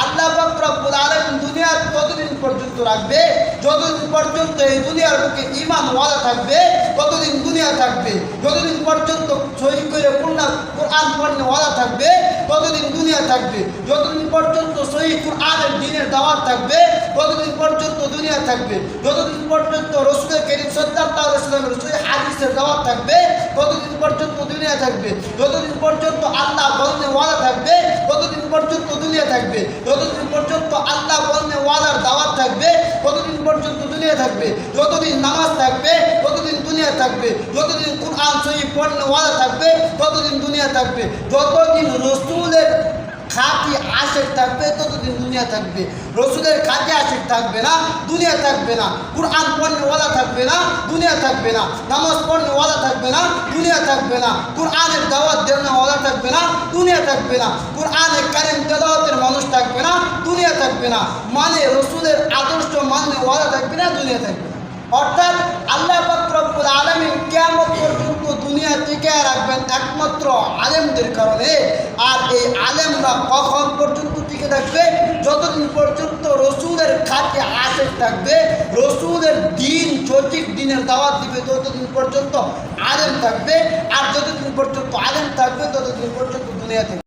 আল্লাহ পাক রব্বুল আলামিন দুনিয়া ততদিন পর্যন্ত রাখবে যতদিন পর্যন্ত এই দুনিয়ার বুকে ঈমান ওয়ালা থাকবে, ততদিন দুনিয়া থাকবে। যতদিন পর্যন্ত সহিহ করে কোরআন পড়নে ওয়ালা থাকবে, ততদিন দুনিয়া থাকবে। যতদিন পর্যন্ত সহিহ কোরআনের দ্বীনের দাওয়াত থাকবে, ততদিন পর্যন্ত দুনিয়া থাকবে। যতদিন পর্যন্ত রাসূল কারীম সাল্লাল্লাহু আলাইহি ওয়াসাল্লামের সহিহ হাদিসের দাওয়াত থাকবে, ততদিন পর্যন্ত দুনিয়া থাকবে। যতদিন পর্যন্ত আল্লাহ বলনে ওয়ালা থাকবে, ততদিন পর্যন্ত দুনিয়া থাকবে। যতদিন পর্যন্ত আল্লাহ বলনে ওয়ালার দাওয়াত থাকবে, ততদিন পর্যন্ত দুনিয়া থাকবে। যতদিন নামাজ থাকবে, ততদিন দুনিয়া থাকবে। যতদিন কোরআন সহিহ পড়নে ওয়ালা থাকবে, ততদিন দুনিয়া থাকবে। যতদিন রাসূলের খাঁটি আশিক থাকবে, ততদিন দুনিয়া থাকবে। রাসূলের খাঁটি আশিক থাকবে না, দুনিয়া থাকবে না। কোরআন পড়নে ওয়ালা থাকবে না, দুনিয়া থাকবে না। নামাজ পড়নে ওয়ালা থাকবে না, দুনিয়া থাকবে না। কোরআনের দাওয়াত দেওয়ার ওয়ালা থাকবে না, দুনিয়া থাকবে না। কোরআনে কারীম তেলাওয়াতের মানুষ থাকবে না, দুনিয়া থাকবে না। মানে রাসূলের আদর্শ মানে ওয়ালা থাকবে না, দুনিয়া থাকবে না। অর্থাৎ আল্লাহ পাক রব্বুল আলামিন কিয়ামত পর্যন্ত দুনিয়া টিকে রাখবেন একমাত্র আলেমদের কারণে। আর এই আলেমরা কখন পর্যন্ত টিকে থাকবে? যতদিন পর্যন্ত রাসূলের খাঁটি আশিক থাকবে, রাসূলের দ্বীন সঠিক দ্বীনের দাওয়াত দিবে, ততদিন পর্যন্ত আলেম থাকবে। আর যতদিন পর্যন্ত আলেম থাকবে, ততদিন পর্যন্ত দুনিয়া থাকবে।